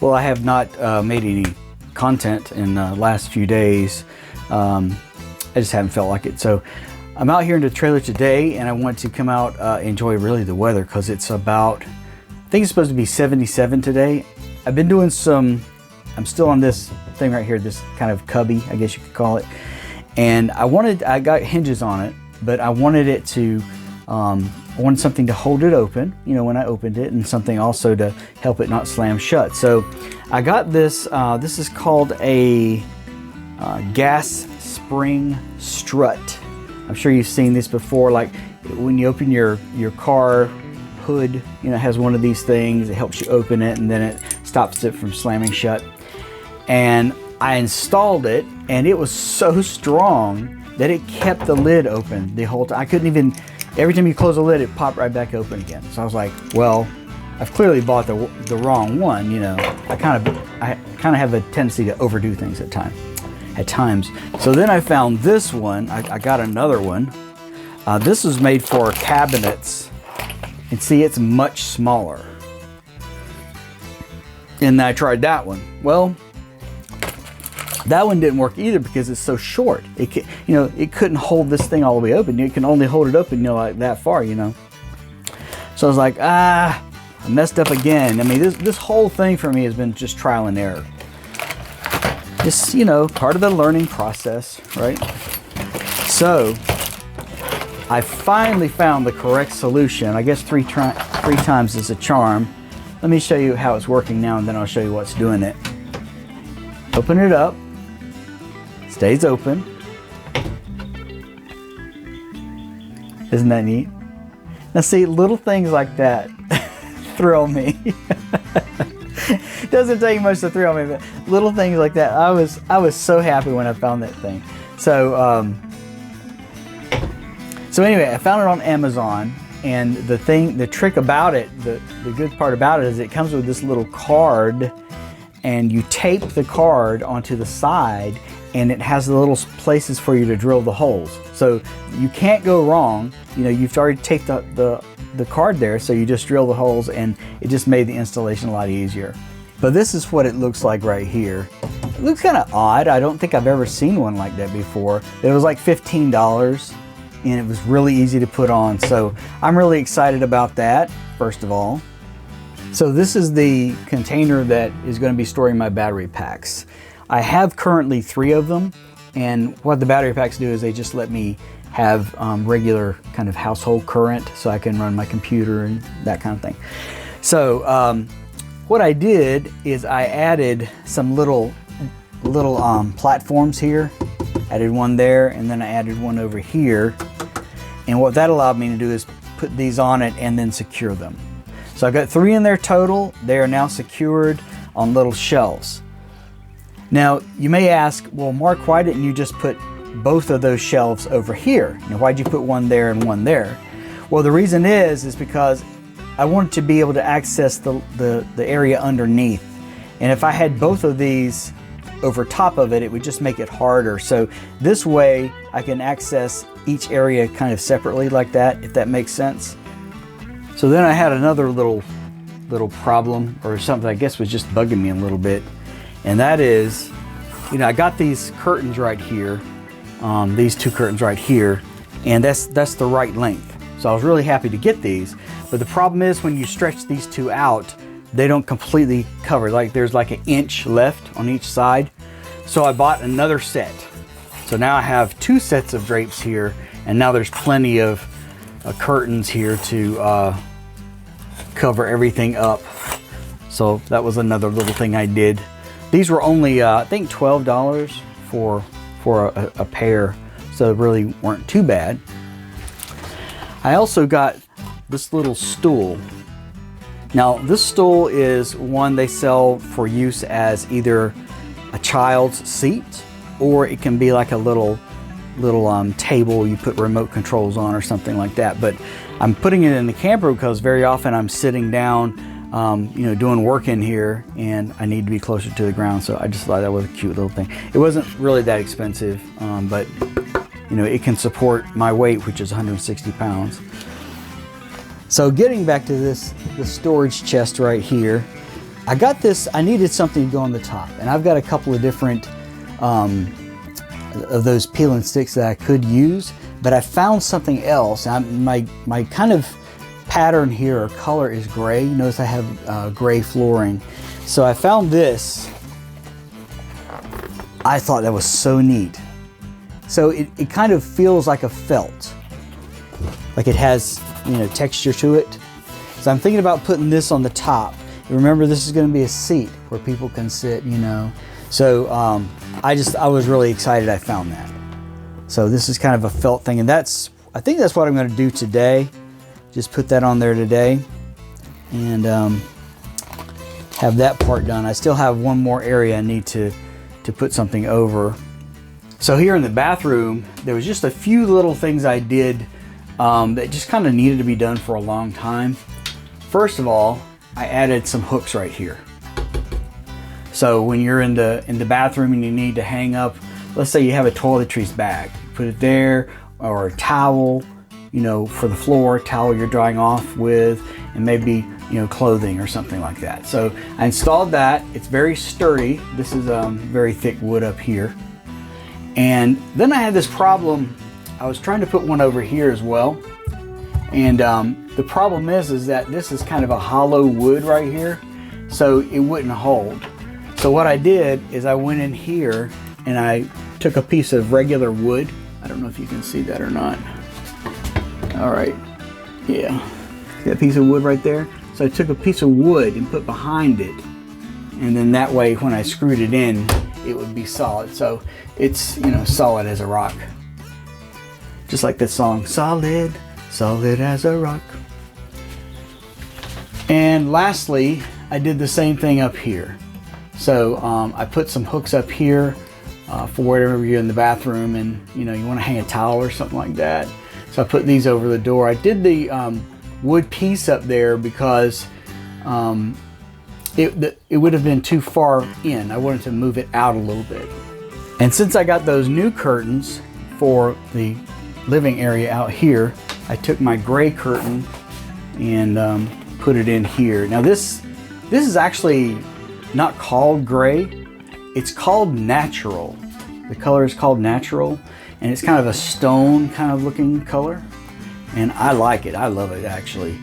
Well, I have not made any content in the last few days. I just haven't felt like it. So I'm out here in the trailer today, and I want to come out enjoy really the weather, because it's about, I think it's supposed to be 77 today. I've been doing I'm still on this thing right here, this kind of cubby, I guess you could call it. And I got hinges on it, but I wanted it to, I wanted something to hold it open, you know, when I opened it, and something also to help it not slam shut. So I got this, this is called a gas spring strut. I'm sure you've seen this before, like when you open your car hood, you know, it has one of these things. It helps you open it, and then it stops it from slamming shut. And I installed it, and it was so strong that it kept the lid open the whole time. I couldn't even, every time you close the lid, it popped right back open again. So I was like, well, I've clearly bought the wrong one, you know. I kind of have a tendency to overdo things at times. So then I found this one. I got another one. This is made for cabinets, and see, it's much smaller. And I tried that one. Well, that one didn't work either because it's so short. It couldn't hold this thing all the way open. It can only hold it open, you know, like that far, you know. So I was like, I messed up again. I mean, this whole thing for me has been just trial and error. Just, you know, part of the learning process, right? So I finally found the correct solution. I guess three times is a charm. Let me show you how it's working now, and then I'll show you what's doing it. Open it up. Stays open. Isn't that neat? Now see, little things like that thrill me. It doesn't take much to thrill me, but little things like that. I was so happy when I found that thing. So anyway, I found it on Amazon, and the trick about it, the good part about it is it comes with this little card, and you tape the card onto the side, and it has the little places for you to drill the holes. So you can't go wrong. You know, you've already taped the card there, so you just drill the holes, and it just made the installation a lot easier. But this is what it looks like right here. It looks kind of odd. I don't think I've ever seen one like that before. It was like $15, and it was really easy to put on. So I'm really excited about that, first of all. So this is the container that is going to be storing my battery packs. I have currently 3 of them, and what the battery packs do is they just let me have regular kind of household current, so I can run my computer and that kind of thing. So what I did is I added some little platforms here. Added one there, and then I added one over here. And what that allowed me to do is put these on it and then secure them. So I've got 3 in there total. They are now secured on little shelves. Now, you may ask, well, Mark, why didn't you just put both of those shelves over here? You know, why'd you put one there and one there? Well, the reason is because I wanted to be able to access the area underneath. And if I had both of these over top of it, it would just make it harder. So this way I can access each area kind of separately like that, if that makes sense. So then I had another little problem, or something I guess was just bugging me a little bit. And that is, you know, I got these curtains right here, these 2 curtains right here, and that's the right length. So I was really happy to get these. But the problem is when you stretch these 2 out, they don't completely cover. Like there's like 1 inch left on each side. So I bought another set. So now I have 2 sets of drapes here, and now there's plenty of curtains here to cover everything up. So that was another little thing I did. These were only I think $12 for a pair, so they really weren't too bad. I also got this little stool. Now this stool is one they sell for use as either a child's seat, or it can be like a little table you put remote controls on or something like that. But I'm putting it in the camper because very often I'm sitting down, you know, doing work in here, and I need to be closer to the ground. So I just thought that was a cute little thing. It wasn't really that expensive, but you know, it can support my weight, which is 160 pounds. So getting back to this storage chest right here, I got this, I needed something to go on the top, and I've got a couple of different of those peel and sticks that I could use, but I found something else. My kind of pattern here or color is gray. Notice I have gray flooring. So I found this. I thought that was so neat. So it kind of feels like a felt, like it has, you know, texture to it. So I'm thinking about putting this on the top. Remember, this is going to be a seat where people can sit, you know. So I was really excited I found that. So this is kind of a felt thing, and I think that's what I'm going to do today. Just put that on there today and have that part done. I still have one more area I need to put something over. So here in the bathroom, there was just a few little things I did that just kind of needed to be done for a long time. First of all, I added some hooks right here. So when you're in the bathroom and you need to hang up, let's say you have a toiletries bag, put it there, or a towel, you know, for the floor, towel you're drying off with, and maybe, you know, clothing or something like that. So I installed that. It's very sturdy. This is very thick wood up here. And then I had this problem. I was trying to put one over here as well. And the problem is that this is kind of a hollow wood right here, so it wouldn't hold. So what I did is I went in here and I took a piece of regular wood. I don't know if you can see that or not. All right, yeah, see that piece of wood right there? So I took a piece of wood and put behind it, and then that way when I screwed it in, it would be solid. So it's, you know, solid as a rock. Just like this song, solid, solid as a rock. And lastly, I did the same thing up here. So I put some hooks up here for wherever you're in the bathroom and, you know, you want to hang a towel or something like that. So I put these over the door. I did the wood piece up there because it would have been too far in. I wanted to move it out a little bit. And since I got those new curtains for the living area out here, I took my gray curtain and put it in here. Now this is actually not called gray. It's called natural. The color is called natural, and it's kind of a stone kind of looking color. And I like it. I love it, actually.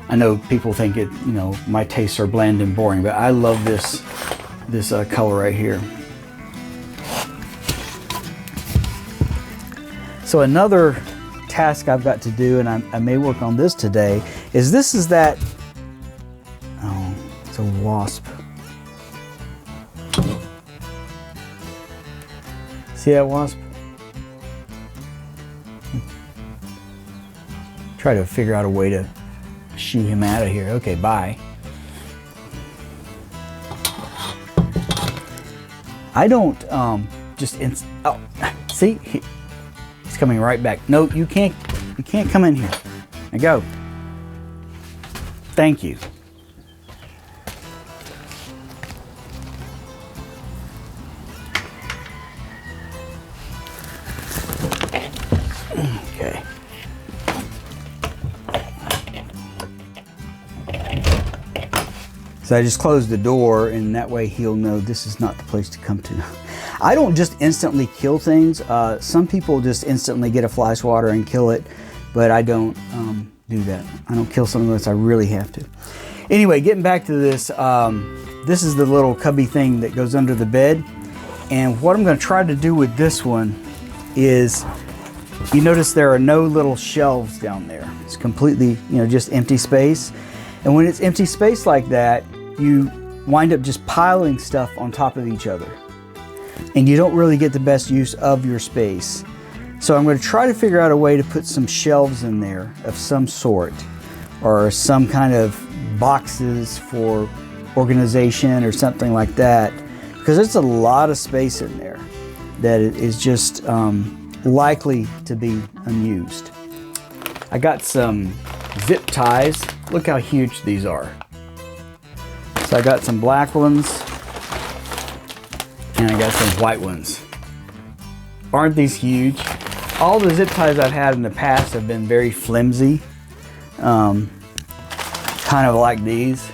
I know people think it, you know, my tastes are bland and boring, but I love this color right here. So another task I've got to do, and I may work on this today, is that, oh, it's a wasp. See that wasp? Try to figure out a way to shoo him out of here. Okay, bye. I don't oh, see, he's coming right back. No, you can't come in here. Now go. Thank you. Okay. So I just closed the door, and that way he'll know this is not the place to come to. I don't just instantly kill things. Some people just instantly get a fly swatter and kill it, but I don't do that. I don't kill something unless I really have to. Anyway, getting back to this, this is the little cubby thing that goes under the bed. And what I'm going to try to do with this one is, you notice there are no little shelves down there. It's completely, you know, just empty space. And when it's empty space like that, you wind up just piling stuff on top of each other. And you don't really get the best use of your space. So I'm going to try to figure out a way to put some shelves in there of some sort, or some kind of boxes for organization or something like that, because there's a lot of space in there that is just likely to be unused. I got some zip ties. Look how huge these are. So I got some black ones and I got some white ones. Aren't these huge? All the zip ties I've had in the past have been very flimsy, kind of like these.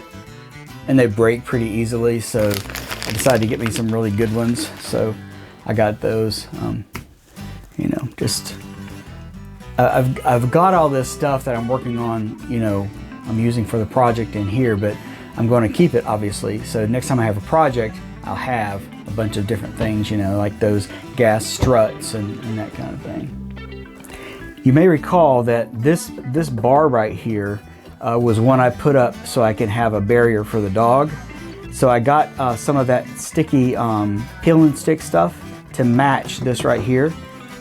and they break pretty easily. So I decided to get me some really good ones. So I got those. You know, just I've got all this stuff that I'm working on. You know, I'm using for the project in here, but I'm going to keep it obviously. So next time I have a project, I'll have a bunch of different things. You know, like those gas struts and that kind of thing. You may recall that this bar right here was one I put up so I can have a barrier for the dog. So I got some of that sticky peel and stick stuff to match this right here,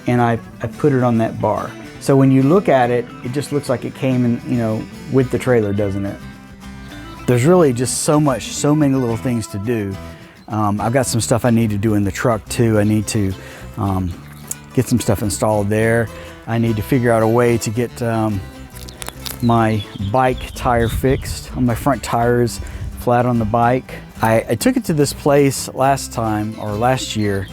and I put it on that bar. So when you look at it, it just looks like it came in, you know, with the trailer, doesn't it? There's really just so many little things to do. I've got some stuff I need to do in the truck too. I need to get some stuff installed there. I need to figure out a way to get my bike tire fixed. On my front tires flat on the bike. I took it to this place last year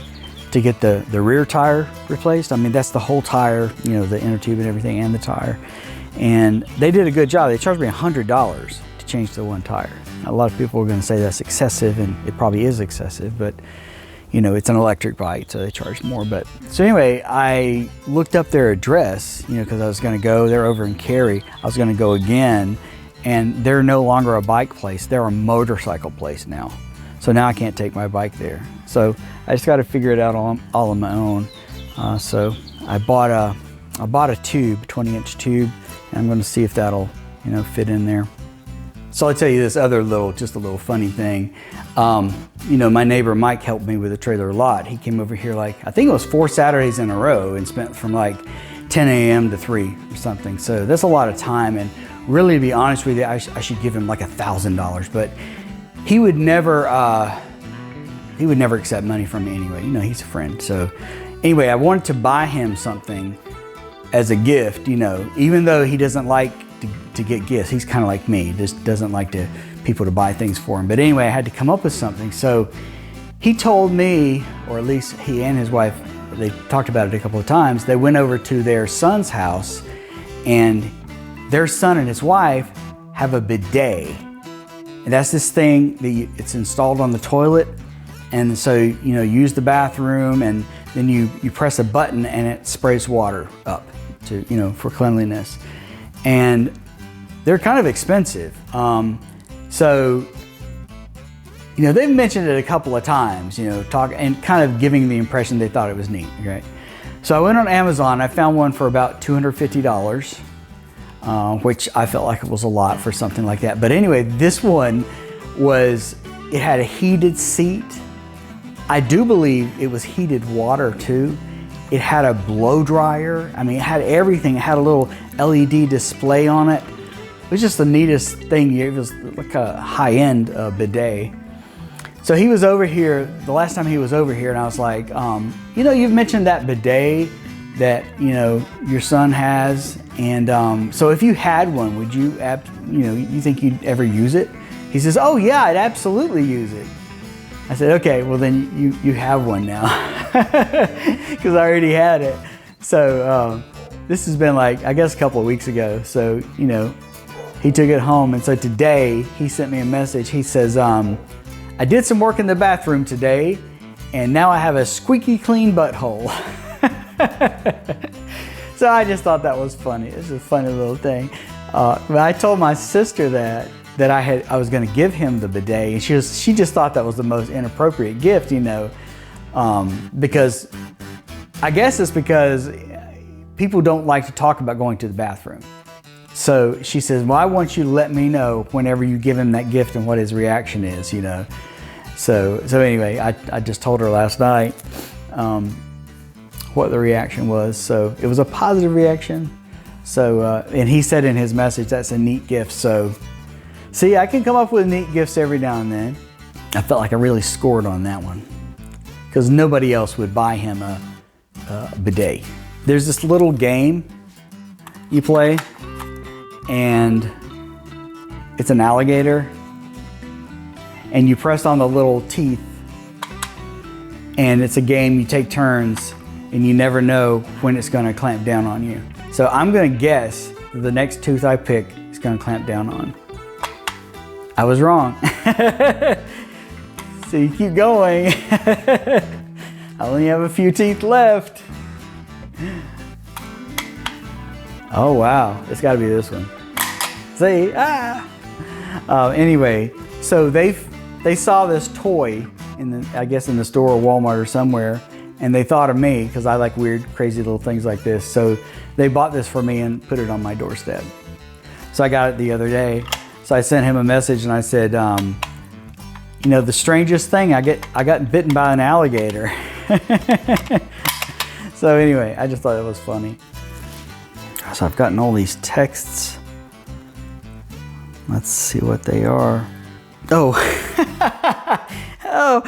to get the rear tire replaced. I mean, that's the whole tire, you know, the inner tube and everything, and the tire. And they did a good job. They charged me $100 to change the one tire. A lot of people are going to say that's excessive, and it probably is excessive, but you know, it's an electric bike, so they charge more. But so anyway, I looked up their address, you know, because I was going to go. They're over in Cary. I was going to go again, and they're no longer a bike place. They're a motorcycle place now. So now I can't take my bike there. So I just got to figure it out all on my own. So I bought a tube, 20-inch tube, and I'm going to see if that'll, you know, fit in there. So I'll tell you this other just a little funny thing. You know, my neighbor Mike helped me with the trailer a lot. He came over here like, I think it was 4 Saturdays in a row, and spent from like 10 a.m. to 3 or something. So that's a lot of time, and really, to be honest with you, I should give him like $1,000, but he would never accept money from me anyway. You know, he's a friend. So anyway, I wanted to buy him something as a gift, you know, even though he doesn't like to get gifts. He's kind of like me, just doesn't like people to buy things for him. But anyway, I had to come up with something. So he told me, or at least he and his wife, they talked about it a couple of times. They went over to their son's house, and their son and his wife have a bidet. And that's this thing that it's installed on the toilet. And so, you know, use the bathroom, and then you press a button and it sprays water up to, you know, for cleanliness. And they're kind of expensive. So, you know, they've mentioned it a couple of times, you know, and kind of giving the impression they thought it was neat, right? So I went on Amazon, I found one for about $250, which I felt like it was a lot for something like that. But anyway, this one it had a heated seat. I do believe it was heated water too. It had a blow dryer. I mean, it had everything. It had a little LED display on it. It was just the neatest thing. It was like a high-end bidet. So he was over here, the last time he was over here, and I was like, you know, you've mentioned that bidet that, you know, your son has. And so if you had one, would you, you know, you think you'd ever use it? He says, oh yeah, I'd absolutely use it. I said, okay, well then you have one now, because I already had it. So this has been like, I guess a couple of weeks ago. So, you know, he took it home. And so today he sent me a message. He says, I did some work in the bathroom today, and now I have a squeaky clean butthole. So I just thought that was funny. It's a funny little thing. But I told my sister that I was going to give him the bidet, and she just thought that was the most inappropriate gift, you know, because I guess it's because people don't like to talk about going to the bathroom. So she says, well, I want you to let me know whenever you give him that gift and what his reaction is, you know. So anyway, I just told her last night what the reaction was. So it was a positive reaction. So, and he said in his message, that's a neat gift. So see, I can come up with neat gifts every now and then. I felt like I really scored on that one, because nobody else would buy him a bidet. There's this little game you play, and it's an alligator, and you press on the little teeth, and it's a game you take turns, and you never know when it's going to clamp down on you. So I'm going to guess the next tooth I pick is going to clamp down on. I was wrong. So you keep going. I only have a few teeth left. Oh wow, it's got to be this one. See, anyway, so they saw this toy I guess in the store or Walmart or somewhere, and they thought of me because I like weird, crazy little things like this. So they bought this for me and put it on my doorstep. So I got it the other day. So I sent him a message and I said, you know, the strangest thing, I got bitten by an alligator. So anyway, I just thought it was funny. So I've gotten all these texts. Let's see what they are. Oh, oh,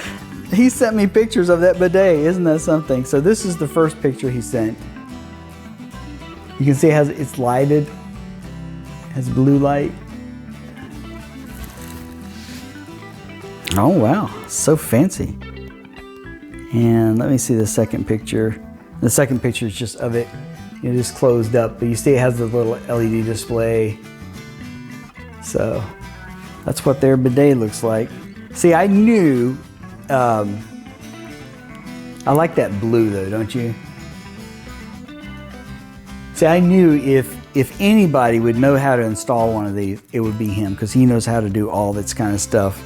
he sent me pictures of that bidet. Isn't that something? So this is the first picture he sent. You can see it's lighted, has blue light. Oh wow, so fancy. And let me see the second picture. The second picture is just of it. It is closed up, but you see it has the little LED display. So that's what their bidet looks like. See, I knew, I like that blue though, don't you? See, I knew if anybody would know how to install one of these, it would be him, because he knows how to do all this kind of stuff.